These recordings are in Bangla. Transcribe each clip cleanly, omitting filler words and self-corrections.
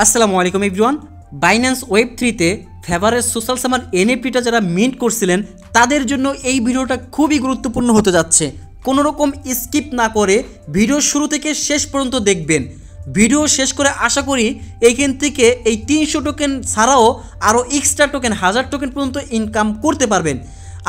আসসালামু আলাইকুম এভরিওয়ান। বাইন্যান্স ওয়েব 3তে ফেভারের সোশ্যাল সামার এনএফটিটা যারা মিন্ট করছিলেন তাদের জন্য এই ভিডিওটা খুবই গুরুত্বপূর্ণ হতে যাচ্ছে। কোনো রকম স্কিপ না করে ভিডিও শুরু থেকে শেষ পর্যন্ত দেখবেন। ভিডিও শেষ করে আশা করি এইখান থেকে এই 300 টোকেন ছাড়াও আরও এক্সট্রা টোকেন 1000 টোকেন পর্যন্ত ইনকাম করতে পারবেন।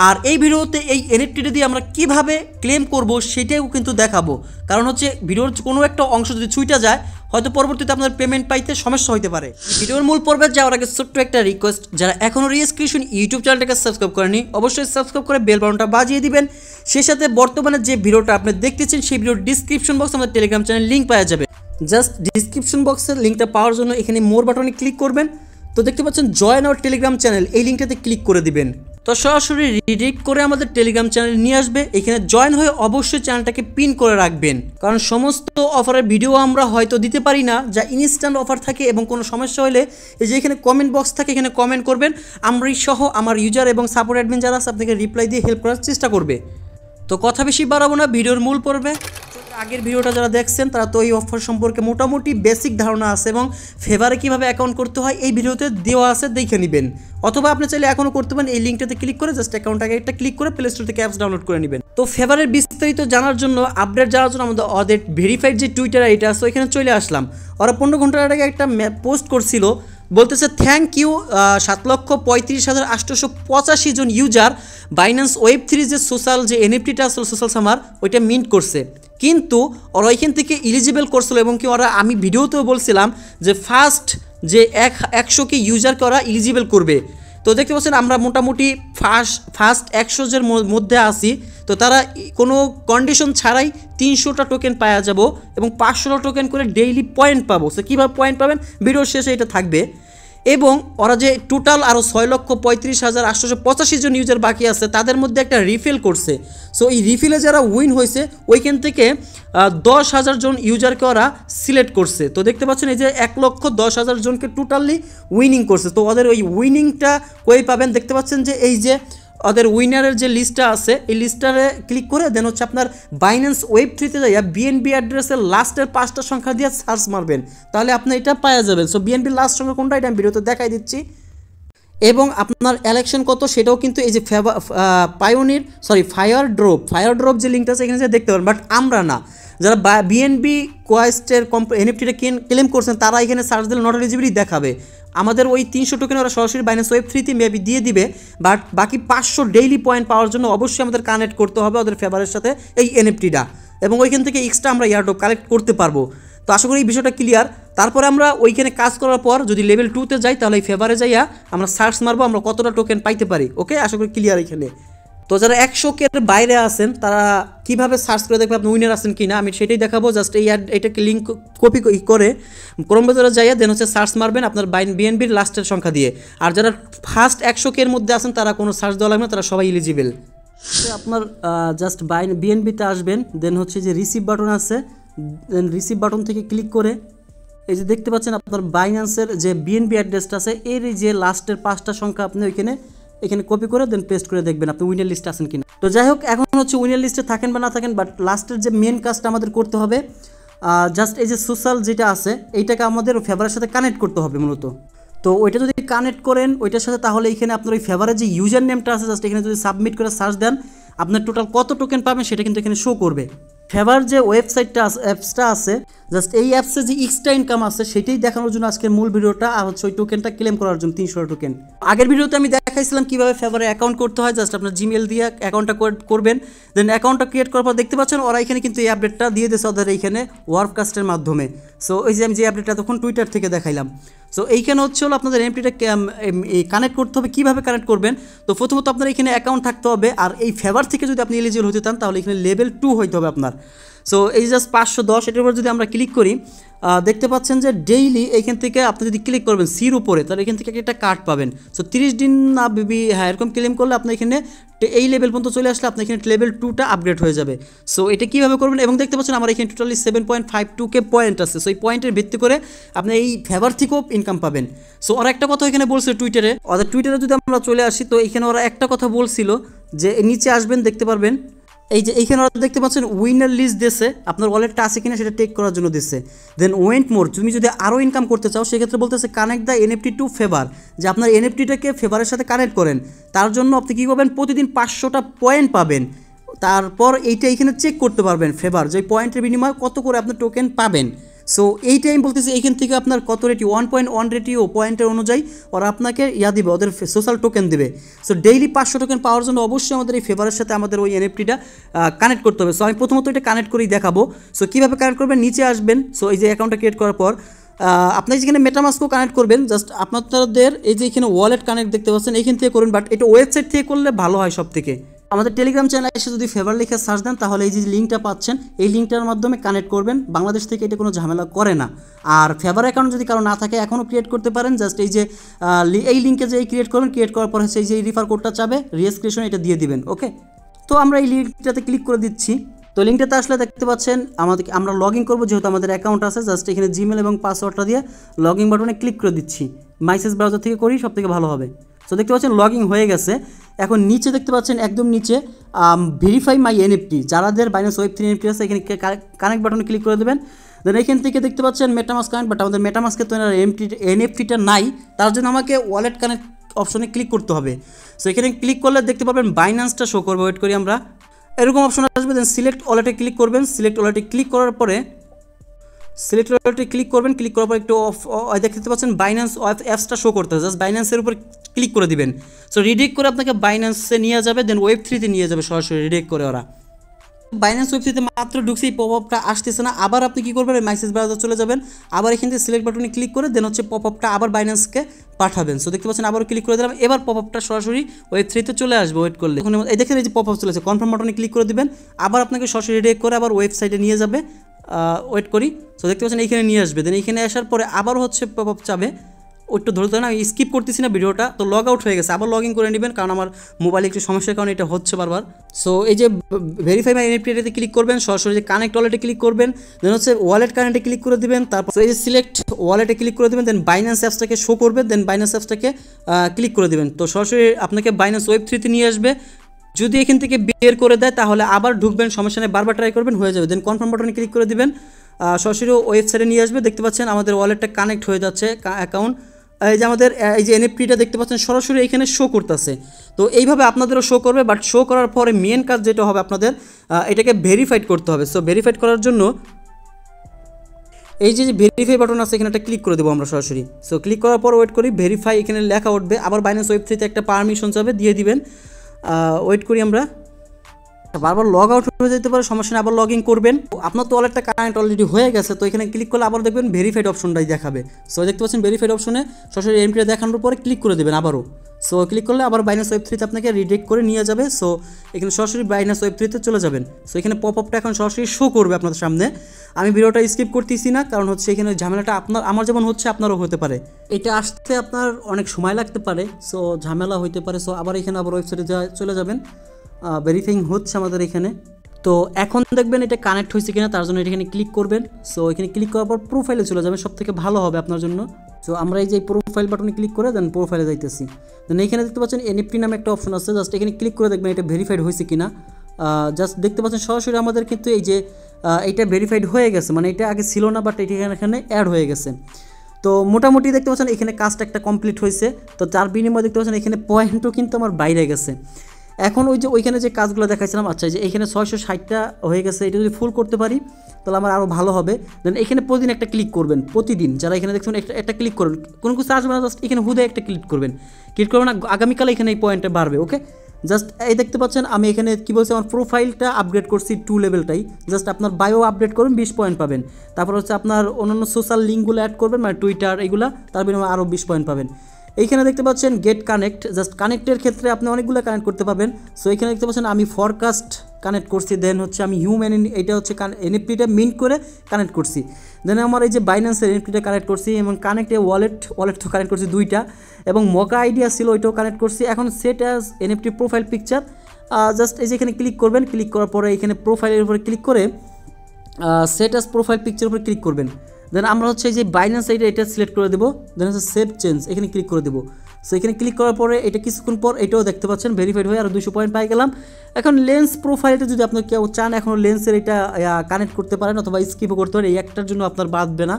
আর এই ভিডিওতে এই এনএফটিটা দিয়ে আমরা কিভাবে ক্লেম করব সেটাও কিন্তু দেখাবো। কারণ হচ্ছে ভিডিওর কোনো একটা অংশ যদি ছুঁইটা যায় হয়তো পরবর্তীতে আপনার পেমেন্ট পাইতে সমস্যা হতে পারে। ভিডিওর মূল পর্বে যাওয়ার আগে ছোট্ট একটা রিকোয়েস্ট, যারা এখনও রিয়েস ক্রিয়েশন ইউটিউব চ্যানেলটাকে সাবস্ক্রাইব করেনি অবশ্যই সাবস্ক্রাইব করে বেল বাটনটা বাজিয়ে দিবেন। সেই সাথে বর্তমানে যে ভিডিওটা আপনি দেখতেছেন সেই ভিডিওর ডিসক্রিপশন বক্সে আমাদের টেলিগ্রাম চ্যানেল লিঙ্ক পাওয়া যাবে। জাস্ট ডিসক্রিপশন বক্সের লিঙ্কটা পাওয়ার জন্য এখানে মোর বাটনে ক্লিক করবেন। তো দেখতে পাচ্ছেন জয়েন আওয়ার টেলিগ্রাম চ্যানেল, এই লিঙ্কটাতে ক্লিক করে দিবেন। তো সরাসরি রিডিরেক্ট করে আমাদের টেলিগ্রাম চ্যানেল নিয়ে আসবে। এখানে জয়েন হয়ে অবশ্যই চ্যানেলটাকে পিন করে রাখবেন, কারণ সমস্ত অফারের ভিডিও আমরা হয়তো দিতে পারি না, যা ইনস্ট্যান্ট অফার থাকে। এবং কোনো সমস্যা হলে এই যে এখানে কমেন্ট বক্স থাকে, এখানে কমেন্ট করবেন। আমরাই সহ আমার ইউজার এবং সাপোর্ট অ্যাডমিন যারা আছে আপনাকে রিপ্লাই দিয়ে হেল্প করার চেষ্টা করবে। তো কথা বেশি বাড়াবো না, ভিডিওর মূল পর্বে। আগের ভিডিওটা যারা দেখছেন তারা তো এই অফার সম্পর্কে মোটামুটি বেসিক ধারণা আছে এবং ফেভারে কীভাবে অ্যাকাউন্ট করতে হয় এই ভিডিওতে দেওয়া আছে, দেখে নেবেন। অথবা আপনি চাইলে এখনও করতে পারেন, এই লিঙ্কটাতে ক্লিক করে জাস্ট অ্যাকাউন্টটাকে একটা ক্লিক করে প্লে স্টোর থেকে অ্যাপস ডাউনলোড করে নেবেন। তো ফেভারের বিস্তারিত জানার জন্য, আপডেট জানার জন্য আমাদের ওদের ভেরিফাইড যে টুইটার আইডি আছে ওইখানে চলে আসলাম। ওরা 15 ঘন্টার আগে একটা পোস্ট করছিল, বলতেছে থ্যাংক ইউ 7,35,885 জন ইউজার বাইন্যান্স ওয়েব 3 যে সোশ্যাল যে এনএফটিটা আসলে সোশ্যাল সামার ওইটা মিন্ট করছে। কিন্তু ওরা ওইখান থেকে এলিজিবল করছিল এবং কি ওরা, আমি ভিডিওতেও বলছিলাম যে ফার্স্ট যে 100কে ইউজারকে ওরা এলিজিবল করবে। তো দেখতে পাচ্ছেন আমরা মোটামুটি ফার্স্ট 100 এর মধ্যে আসি। তো তারা কোনো কন্ডিশন ছাড়াই 300টা টোকেন পাওয়া যাব এবং 500টা টোকেন করে ডেইলি পয়েন্ট পাবো। সো কীভাবে পয়েন্ট পাবেন ভিডিওর শেষে এটা থাকবে। এবং ওরা যে টোটাল আরও 6,35,885 জন ইউজার বাকি আছে তাদের মধ্যে একটা রিফিল করছে। সো এই রিফিলে যারা উইন হয়েছে ওইখান থেকে 10,000 জন ইউজারকে ওরা সিলেক্ট করছে। তো দেখতে পাচ্ছেন এই যে 1,10,000 জনকে টোটালি উইনিং করছে। তো ওদের ওই উইনিংটা কই পাবেন, দেখতে পাচ্ছেন যে এই যে ওদের উইনারের যে লিস্টটা আছে এই লিস্টারে ক্লিক করে দেন হচ্ছে আপনার বাইন্যান্স ওয়েব 3তে যাইয়া বিএনবি অ্যাড্রেসের লাস্টের 5টা সংখ্যা দিয়ে সার্চ মারবেন, তাহলে আপনি এটা পাওয়া যাবেন। সো বিএনবির লাস্ট সংখ্যা কোনটা এটা আমি ভিডিওতে দেখাই দিচ্ছি। এবং আপনার ইলেকশন কত সেটাও কিন্তু এই যে ফায়ার ড্রপ যে লিঙ্কটা আছে এখানে যে দেখতে পারেন। বাট আমরা না, যারা বিএনবি কোয়েস্টের এনএফটিটা ক্লেম করছেন তারা এখানে সার্চ দিলে নট এলিজিবিলিটি দেখাবে। আমাদের ওই 300 টোকেন ওরা সরাসরি বাইন্যান্স ওয়েব 3তে মেবি দিয়ে দিবে। বাট বাকি 500 ডেইলি পয়েন্ট পাওয়ার জন্য অবশ্যই আমাদের কানেক্ট করতে হবে ওদের ফেভারের সাথে এই এনএফটিটা, এবং ওইখান থেকে এক্সট্রা আমরা এয়ারড্রপ কালেক্ট করতে পারবো। তো আশা করি এই বিষয়টা ক্লিয়ার। তারপরে আমরা ওইখানে কাজ করার পর যদি লেভেল 2তে যাই তাহলে এই ফেভারে যাইয়া আমরা সার্চ মারবো আমরা কতটা টোকেন পাইতে পারি। ওকে, আশা করি ক্লিয়ার এখানে। তো যারা 100K এর বাইরে আছেন তারা কীভাবে সার্চ করে দেখবেন আপনি উইনার আছেন কি না, আমি সেটাই দেখাবো। জাস্ট এইটাকে লিঙ্ক কপি করে ক্রোম ব্রাউজারে যাইয়া দেন হচ্ছে সার্চ মারবেন আপনার বিএনবির লাস্টের সংখ্যা দিয়ে। আর যারা ফার্স্ট 100K এর মধ্যে আছেন তারা কোনো সার্চ দেওয়া লাগবে না, তারা সবাই এলিজিবল। আপনার জাস্ট বিএনবিতে আসবেন, দেন হচ্ছে যে রিসিভ বাটন আছে, দেন রিসিভ বাটন থেকে ক্লিক করে এই যে দেখতে পাচ্ছেন আপনার বাইন্যান্সের যে বিএনবি অ্যাড্রেসটা আছে এর যে লাস্টের 5টা সংখ্যা আপনি এখানে কপি করে দেন পেস্ট করে দেখবেন আপনি উইনার লিস্টে আছেন কিনা। তো যাই হোক, এখন হচ্ছে উইনার লিস্টে থাকেন বা না থাকেন, বাট লাস্টের যে মেন কাজটা আমাদের করতে হবে জাস্ট এই যে সোশ্যাল যেটা আছে এইটাকে আমাদের ফেভারের সাথে কানেক্ট করতে হবে মূলত। তো ওইটা যদি কানেক্ট করেন ওইটার সাথে তাহলে এখানে আপনার ওই ফেভারের যে ইউজার নেমটা আছে জাস্ট এখানে যদি সাবমিট করে সার্চ দেন আপনার টোটাল কত টোকেন পাবেন সেটা কিন্তু এখানে শো করবে। ফেভার যে ওয়েবসাইটটা আছে অ্যাপসটা আছে জাস্ট এই অ্যাপসে যে এক্সট্রা ইনকাম আছে সেটাই দেখানোর জন্য আজকের মূল ভিডিওটা, আর হচ্ছে ওই টোকেনটা ক্লেম করার জন্য 300 টোকেন। আগের ভিডিওতে আমি দেখাইছিলাম কীভাবে ফেভারে অ্যাকাউন্ট করতে হয়। জাস্ট আপনার জিমেল দিয়ে অ্যাকাউন্টটা করবেন, দেন অ্যাকাউন্টটা ক্রিয়েট করার পর দেখতে পাচ্ছেন ওরা এখানে কিন্তু এই আপডেটটা দিয়ে দিয়েছে ওদের এইখানে ওয়ার্ককাস্টের মাধ্যমে। সো এই যে আমি যে আপডেটটা তখন টুইটার থেকে দেখাইলাম। সো এইখানে হচ্ছে হলো আপনাদের এমপিটা কানেক্ট করতে হবে। কীভাবে কানেক্ট করবেন, তো প্রথমত আপনার এখানে অ্যাকাউন্ট থাকতে হবে। আর এই ফেভার থেকে যদি আপনি এলিজিবল হতে চান তাহলে এখানে লেভেল 2 হইতে হবে আপনার। সো এই জাস্ট 510 এটার উপর যদি আমরা ক্লিক করি দেখতে পাচ্ছেন যে ডেইলি এইখান থেকে আপনি যদি ক্লিক করবেন সির উপরে তাহলে এখান থেকে একটা কার্ড পাবেন। সো 30 দিন না বেবি হ্যাঁ এরকম ক্লেম করলে আপনি এখানে এই লেভেল পর্যন্ত চলে আসলে আপনি এখানে লেভেল 2টা আপগ্রেড হয়ে যাবে। সো এটা কীভাবে করবেন, এবং দেখতে পাচ্ছেন আমার এখানে টোটালি 7.52K পয়েন্ট আছে। সো এই পয়েন্টের ভিত্তি করে আপনি এই ফেভার থেকেও ইনকাম পাবেন। সো ওরা একটা কথা এখানে বলছে টুইটারে, ওদের টুইটারে যদি আমরা চলে আসি তো এখানে ওরা একটা কথা বলছিল যে নিচে আসবেন দেখতে পারবেন এই যে এইখানে দেখতে পাচ্ছেন উইনার লিস্ট দিয়েছে, আপনার ওয়ালেটটা আছে কিনা সেটা টেক করার জন্য দিচ্ছে। দেন ওয়েন্ট মোর, তুমি যদি আরও ইনকাম করতে চাও সেক্ষেত্রে বলতেছে connect the NFT to favour, যে আপনার এনএফটিটাকে ফেভারের সাথে কানেক্ট করেন। তার জন্য আপনি কী করবেন, প্রতিদিন 500টা পয়েন্ট পাবেন। তারপর এইটা এইখানে চেক করতে পারবেন ফেভার, যে পয়েন্টের বিনিময়ে কত করে আপনি টোকেন পাবেন। সো এইটাই আমি বলতেছি, এইখান থেকে আপনার কত রেটিও 1.1 রেটিও পয়েন্টের অনুযায়ী ওরা আপনাকে দিবে, ওদের সোশ্যাল টোকেন দেবে। সো ডেইলি 500 টোকেন পাওয়ার জন্য অবশ্যই আমাদের এই ফেভারের সাথে আমাদের ওই এনএফটিটা কানেক্ট করতে হবে। সো আমি প্রথমত এটা কানেক্ট করেই দেখাবো। সো কীভাবে কানেক্ট করবেন, নিচে আসবেন। সো এই যে অ্যাকাউন্টটা ক্রিয়েট করার পর আপনি যেখানে মেটামাস্কও কানেক্ট করবেন, জাস্ট আপনাদের এই যে এখানে ওয়ালেট কানেক্ট দেখতে পাচ্ছেন এইখান থেকে করবেন, বাট এটা ওয়েবসাইট থেকে করলে ভালো হয় সব থেকে। আমাদের টেলিগ্রাম চ্যানেলে এসে যদি ফেভার লিখে সার্চ দেন তাহলে এই যে লিঙ্কটা পাচ্ছেন, এই লিঙ্কটার মাধ্যমে কানেক্ট করবেন। বাংলাদেশ থেকে এটা কোনো ঝামেলা করে না। আর ফেভার অ্যাকাউন্ট যদি কারো না থাকে এখনও ক্রিয়েট করতে পারেন। জাস্ট এই যে এই লিঙ্কে যে ক্রিয়েট করবেন, ক্রিয়েট করার পর হচ্ছে এই যে রিফার কোডটা চাবে, রেজিস্ট্রেশন এটা দিয়ে দিবেন। ওকে, তো আমরা এই লিঙ্কটাতে ক্লিক করে দিচ্ছি। তো লিঙ্কটাতে আসলে দেখতে পাচ্ছেন আমরা লগ ইন করবো, যেহেতু আমাদের অ্যাকাউন্ট আছে। জাস্ট এখানে জিমেল এবং পাসওয়ার্ডটা দিয়ে লগ ইন বাটনে ক্লিক করে দিচ্ছি। মাইসেজ ব্রাউজার থেকে করি, সব থেকে ভালো হবে। সো দেখতে পাচ্ছেন লগ ইন হয়ে গেছে। এখন নিচে দেখতে পাচ্ছেন একদম নিচে ভেরিফাই মাই এনএফটি, যাদের বাইন্যান্স ওয়েব 3 এনএফটি আছে এখানে কানেক্ট বাটনে ক্লিক করে দেবেন। দেন এখান থেকে দেখতে পাচ্ছেন মেটামাস্ক কানেক্ট, বাট আমাদের মেটামাস্কে তো এনএফটিটা নাই, তার জন্য আমাকে ওয়ালেট কানেক্ট অপশনে ক্লিক করতে হবে। সো এখানে ক্লিক করলে দেখতে পাবেন বাইন্যান্সটা শো করবে। ওয়েট করি আমরা, এরকম অপশন আসবে। দেন সিলেক্ট ওয়ালেটে ক্লিক করবেন। সিলেক্ট ওয়ালেটে ক্লিক করার পরে সিলেক্ট ওয়ালেটে ক্লিক করবেন। ক্লিক করার পর একটু দেখতে পাচ্ছেন বাইন্যান্স অ্যাপসটা শো করতে হবে, জাস্ট বাইন্যান্সের উপর ক্লিক করে দিবেন। সো রিডাইরেক্ট করে আপনাকে বাইন্যান্সে নিয়ে যাবে, দেন ওয়েব 3-তে নিয়ে যাবে সরাসরি রিডাইরেক্ট করে ওরা। বাইন্যান্স ওয়েব 3-তে মাত্র ঢুকছে, এই পপআপটা আসতেছে না। আবার আপনি কী করবেন, মেসেজ ব্রাউজার চলে যাবেন, আবার এখান থেকে সিলেক্ট বাটনে ক্লিক করে দেন হচ্ছে পপআপটা আবার বাইন্যান্সকে পাঠাবেন। সো দেখতে পাচ্ছেন আবারও ক্লিক করে দিলাম, এবার পপআপটা সরাসরি ওয়েব 3-তে চলে আসবে। ওয়েট করলে এই দেখেন এই যে পপআপ চলে আসে, কনফার্ম বাটনে ক্লিক করে দিবেন, আবার আপনাকে সরাসরি রিডাইরেক্ট করে আবার ওয়েবসাইটে নিয়ে যাবে। ওয়েট করি। সো দেখতে পাচ্ছেন এইখানে নিয়ে আসবে। দেন এইখানে আসার পরে আবার হচ্ছে পপআপ চাবে, একটু ধরতে না, স্কিপ করতেছি না ভিডিওটা। তো লগ আউট হয়ে গেছে, আবার লগ ইন করে নেবেন, কারণ আমার মোবাইলে একটু সমস্যার কারণে এটা হচ্ছে বারবার। সো এই যে ভেরিফাই মাই এনএফটিতে ক্লিক করবেন, সরাসরি যে কানেক্ট ওয়ালেটে ক্লিক করবেন, দেন হচ্ছে ওয়ালেট কানেক্টে ক্লিক করে দেবেন। তারপর এই যে সিলেক্ট ওয়ালেটে ক্লিক করে দেবেন, দেন বাইন্যান্স অ্যাপসটাকে শো করবে, দেন বাইন্যান্স অ্যাপসটাকে ক্লিক করে দেবেন। তো সরাসরি আপনাকে বাইন্যান্স ওয়েব 3-তে নিয়ে আসবে। যদি এখান থেকে বের করে দেয় তাহলে আবার ঢুকবেন, সমস্যা নেই, বারবার ট্রাই করবেন, হয়ে যাবে। দেন কনফার্ম বাটনে ক্লিক করে দিবেন, সরাসরি ওয়েবসাইটে নিয়ে আসবে। দেখতে পাচ্ছেন আমাদের ওয়ালেটটা কানেক্ট হয়ে যাচ্ছে অ্যাকাউন্ট। এই যে আমাদের এই যে এনএফটিটা দেখতে পাচ্ছেন সরাসরি এখানে শো করতেছে। তো এইভাবে আপনাদেরও শো করবে, বাট শো করার পরে মেন কাজ যেটা হবে আপনাদের এটাকে ভেরিফাইড করতে হবে। সো ভেরিফাইড করার জন্য এই যে ভেরিফাই বাটন আছে এখানে একটা ক্লিক করে দেবো আমরা সরাসরি। সো ক্লিক করার পর ওয়েট করি, ভেরিফাই এখানে লেখা উঠবে, আবার বাইন্যান্স ওয়েব 3-তে একটা পারমিশন যাবে, দিয়ে দিবেন। ওয়েট করি আমরা, বারবার লগ আউট হয়ে যেতে পারে, সমস্যা নেই, আবার লগ ইন করবেন। আপনার তো ওয়ালেটটা কানেক্ট অলরেডি হয়ে গেছে, তো এখানে ক্লিক করলে আবার দেখবেন ভেরিফাইড অপশনটাই দেখাবে। সো দেখতে পাচ্ছেন ভেরিফাইড অপশনে সরাসরি এনএফটিটা দেখানোর পরে ক্লিক করে দেবেন আবারও। সো ক্লিক করলে আবার বাইন্যান্স ওয়েব 3-তে আপনাকে রিডাইরেক্ট করে নিয়ে যাবে। সো এখানে সরাসরি বাইন্যান্স ওয়েব 3-তে চলে যাবেন। সো এখানে পপআপটা এখন সরাসরি শো করবে আপনাদের সামনে। আমি ভিডিওটা স্কিপ করতেছি না, কারণ হচ্ছে এখানে ঝামেলাটা আমার যেমন হচ্ছে আপনারও হতে পারে, এটা আসতে আপনার অনেক সময় লাগতে পারে। সো ঝামেলা হইতে পারে। সো আবার এখানে আবার ওয়েবসাইটে চলে যাবেন, ভেরিফাইং হচ্ছে আমাদের এখানে। তো এখন দেখবেন এটা কানেক্ট হয়েছে কিনা, তার জন্য এখানে ক্লিক করবেন। সো এখানে ক্লিক করার পর প্রোফাইলে চলে যাবেন, সব থেকে ভালো হবে আপনার জন্য। সো আমরা এই যে প্রোফাইল বাটনে ক্লিক করে দেন প্রোফাইলে যাইতেছি। দেন এখানে দেখতে পাচ্ছেন এনএফটি নামে একটা অপশন আছে, জাস্ট এখানে ক্লিক করে দেখবেন এটা ভেরিফাইড হয়েছে কিনা। জাস্ট দেখতে পাচ্ছেন সরাসরি আমাদের কিন্তু এই যে এটা ভেরিফাইড হয়ে গেছে, মানে এটা আগে ছিল না, বাট এটা এখানে অ্যাড হয়ে গেছে। তো মোটামুটি দেখতে পাচ্ছেন এখানে কাজটা একটা কমপ্লিট হয়েছে। তো তার বিনিময়ে দেখতে পাচ্ছেন এখানে পয়েন্টও কিন্তু আমার বাইরে গেছে। এখন ওইখানে যে কাজগুলো দেখাইছিলাম, আচ্ছা যে এখানে 660টা হয়ে গেছে, এটা যদি ফুল করতে পারি তাহলে আমার আরও ভালো হবে। দেন এখানে প্রতিদিন একটা ক্লিক করবেন, প্রতিদিন যারা এখানে দেখছেন একটা ক্লিক করবেন, কোনো কিছু আসবে না, জাস্ট এখানে হুদে একটা ক্লিক করবেন না, আগামীকালে এখানে এই পয়েন্টটা বাড়বে। ওকে, জাস্ট এই দেখতে পাচ্ছেন আমি এখানে কী বলছি, আমার প্রোফাইলটা আপগ্রেড করছি 2 লেভেলটাই। জাস্ট আপনার বায়ো আপডেট করবেন, 20 পয়েন্ট পাবেন। তারপর হচ্ছে আপনার অন্যান্য সোশ্যাল লিঙ্কগুলো অ্যাড করবেন, মানে টুইটার এগুলা, তার বিনিময়ে আরও 20 পয়েন্ট পাবেন। এইখানে দেখতে পাচ্ছেন গেট কানেক্ট, জাস্ট কানেক্টের ক্ষেত্রে আপনি অনেকগুলো কানেক্ট করতে পারবেন। সো এখানে দেখতে পাচ্ছেন আমি ফরকাস্ট কানেক্ট করছি, দেন হচ্ছে আমি হিউম্যান এটা হচ্ছে এনএফটিটা মিন্ট করে কানেক্ট করছি। দেন আমার এই যে বাইন্যান্সের এনএফটিটা কানেক্ট করছি, এবং কানেক্টে ওয়ালেট তো কানেক্ট করছি 2টা, এবং মকা আইডিয়া ছিল ওইটাও কানেক্ট করছি। এখন set as NFT profile picture, just এই যে এখানে ক্লিক করবেন, ক্লিক করার পরে এখানে প্রোফাইলের উপরে ক্লিক করে সেট অ্যাজ প্রোফাইল পিকচারের উপরে ক্লিক করবেন। দেন আমরা হচ্ছে এই যে বাইন্যান্স এটা সিলেক্ট করে দেবো, দেন হচ্ছে সেভ চেঞ্জ এখানে ক্লিক করে দেবো। সো এখানে ক্লিক করার পরে এটা কিছুক্ষণ পর এটাও দেখতে পাচ্ছেন ভেরিফাইড হয়ে আরও 200 পয়েন্ট পাই গেলাম। এখন লেন্স প্রোফাইলটা যদি আপনার কেউ চান এখনও লেন্সের এটা কানেক্ট করতে পারেন অথবা স্কিপও করতে পারেন, এই একটার জন্য আপনার বাঁধবে না।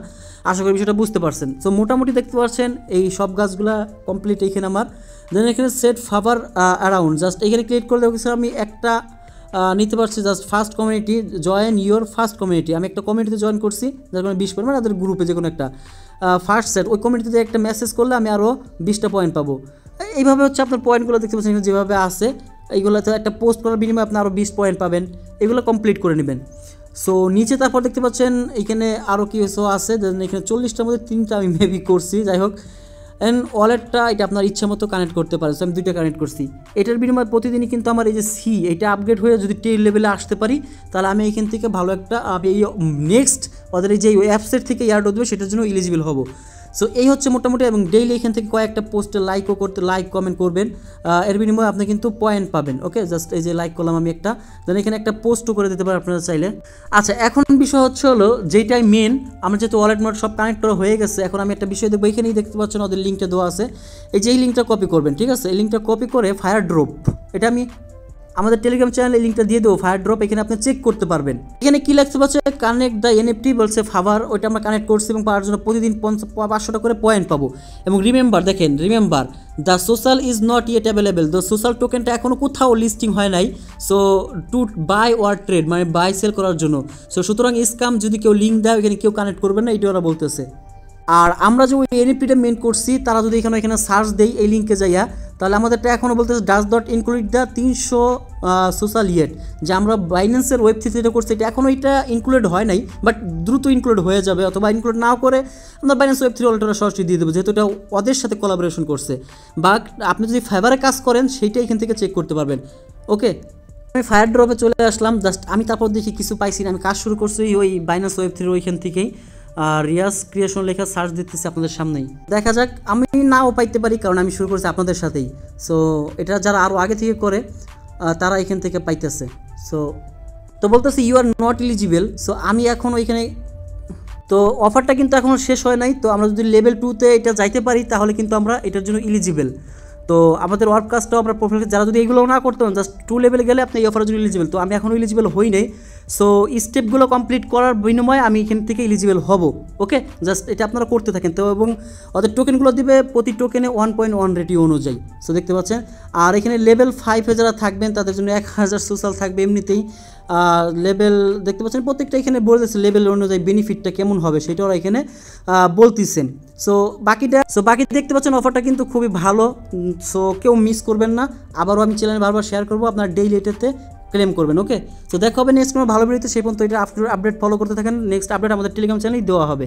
আশা করি বিষয়টা বুঝতে পারছেন। সো মোটামুটি দেখতে পাচ্ছেন এই সব গাছগুলা কমপ্লিট এইখানে আমার। দেন এখানে সেট ফাভার অ্যারাউন্ড, জাস্ট এখানে ক্লিক করে দেখছি আমি একটা নিতে পারছি just first community, join your first community. আমি একটা কমিউনিটিতে জয়েন করছি যার কারণে 20 পয়েন্ট, মানে তাদের গ্রুপে যে কোনো একটা ফার্স্ট সেট ওই কমিউনিটিতে একটা মেসেজ করলে আমি আরও 20টা পয়েন্ট পাবো। এইভাবে হচ্ছে আপনার পয়েন্টগুলো দেখতে পাচ্ছেন যেভাবে আসে, এইগুলোতে একটা পোস্ট করার বিনিময়ে আপনি আরও 20 পয়েন্ট পাবেন। এগুলো কমপ্লিট করে নেবেন। সো নিচে তারপর দেখতে পাচ্ছেন এখানে আরও কিছু আছে, দেন এখানে 40টার মধ্যে 3টা আমি মেবি করছি, যাই হোক। অ্যান্ড ওয়ালেটটা এটা আপনার ইচ্ছা মতো কানেক্ট করতে পারে। সো আমি 2টা কানেক্ট করছি। এটার বিনিময়ে প্রতিদিনই কিন্তু আমার এই যে এটা আপগ্রেড হয়ে যদি 10 লেভেলে আসতে পারি তাহলে আমি এখান থেকে ভালো একটা এই নেক্সট ওদের এই যে অ্যাপসের থেকে ইয়ার্ড দেবে সেটার জন্য এলিজিবল হব। সো এই হচ্ছে মোটামুটি, এবং ডেইলি এখান থেকে কয়েকটা পোস্টে লাইক কমেন্ট করবেন, এর বিনিময়ে আপনি কিন্তু পয়েন্ট পাবেন। ওকে, জাস্ট এই যে লাইক করলাম আমি একটা, দেন এখানে একটা পোস্টও করে দিতে পারেন আপনারা চাইলে। আচ্ছা, এখন বিষয় হচ্ছে হলো যেটাই মেন, আমার যেহেতু ওয়ালেট মোড সব কানেক্ট করা হয়ে গেছে, এখন আমি একটা বিষয় দেখবো। এখানেই দেখতে পাচ্ছেন ওদের লিঙ্কটা দেওয়া আছে, এই যে এই লিঙ্কটা কপি করবেন, ঠিক আছে? এই লিঙ্কটা কপি করে ফায়ার ড্রপ, এটা আমি আমাদের টেলিগ্রাম চ্যানেলে লিঙ্কটা দিয়ে দেবো, ফায়ার ড্রপ, এখানে আপনি চেক করতে পারবেন। এখানে কি লাগতে পারছে, কানেক্ট দ্য এনএফটি বলছে ফাভার, ওইটা আমরা কানেক্ট করছি এবং পাওয়ার জন্য প্রতিদিন 500টা করে পয়েন্ট পাবো। এবং remember the social is not yet available, the social টোকেনটা এখনও কোথাও লিস্টিং হয় নাই। So to buy or trade, মানে বাই সেল করার জন্য। সো সুতরাং স্ক্যাম যদি কেউ লিঙ্ক দেয় এখানে কেউ কানেক্ট করবে না, এটা ওরা বলতেছে। আর আমরা যে ওই এনএফটিটা মেন করছি তারা যদি এখানে সার্চ দেই এই লিঙ্কে যাইয়া, তাহলে আমাদেরটা এখনও বলতেছে does not include the 300 social yet, যে আমরা বাইন্যান্সের ওয়েব যেটা করছি এটা এখনও এটা ইনক্লুড হয় নাই, বাট দ্রুত ইনক্লুড হয়ে যাবে। অথবা ইনক্লুড নাও করে আমরা বাইন্যান্স ওয়েব 3 ওয়ালেটটা সরাসরি দিয়ে দেবো, যেহেতু এটা ওদের সাথে কোলাবোরেশন করছে। বা আপনি যদি ফাইবারে কাজ করেন সেইটা এখান থেকে চেক করতে পারবেন। ওকে, আমি ফায়ার ড্রপে চলে আসলাম। জাস্ট আমি তারপর দেখি কিছু পাইছি না, আমি কাজ শুরু করছি ওই বাইন্যান্স ওয়েব 3 ওইখান থেকেই। রিয়াজ ক্রিয়েশন লেখা সার্চ দিতেছি আপনাদের সামনেই, দেখা যাক আমি নাও পাইতে পারি, কারণ আমি শুরু করছি আপনাদের সাথেই। সো এটা যারা আরও আগে থেকে করে তারা এখান থেকে পাইতেছে। সো তো বলতেছে you are not eligible. So আমি এখন ওইখানে, তো অফারটা কিন্তু এখনও শেষ হয় নাই। তো আমরা যদি লেভেল 2তে এটা যাইতে পারি তাহলে কিন্তু আমরা এটার জন্য এলিজিবল। তো আমাদের ওয়ার্ক কাজটাও আমরা প্রোফাইল, যারা যদি এগুলো না করতে জাস্ট 2 লেভেলে গেলে আপনি এই অফারের জন্য এলিজিবল। তো আমি এখনও এলিজিবল হই নাই। সো স্টেপগুলো কমপ্লিট করার বিনিময়ে আমি এখান থেকে এলিজিবল হব। ওকে, জাস্ট এটা আপনারা করতে থাকেন। তো এবং ওদের টোকেনগুলো দিবে প্রতি টোকেনে 1.1 রেটিও অনুযায়ী। সো দেখতে পাচ্ছেন। আর এখানে লেভেল 5-এ যারা থাকবেন তাদের জন্য 1000 সোশ্যাল থাকবে এমনিতেই। লেভেল দেখতে পাচ্ছেন প্রত্যেকটা এখানে বলতেছে লেভেল অনুযায়ী বেনিফিটটা কেমন হবে সেটা ওরা এখানে বলতেছেন। সো বাকি দেখতে পাচ্ছেন অফারটা কিন্তু খুবই ভালো। সো কেউ মিস করবেন না। আবারও আমি চ্যানেলে বারবার শেয়ার করবো, আপনার ডেইলি এটাতে ক্লেম করবেন। ওকে, সো দেখা হবে নেক্সট কোনো ভালো ভিডিওতে। সেই পর্যন্ত এটা আপডেট ফলো করতে থাকেন। নেক্সট আপডেট আমাদের টেলিগ্রাম চ্যানেলেই দেওয়া হবে।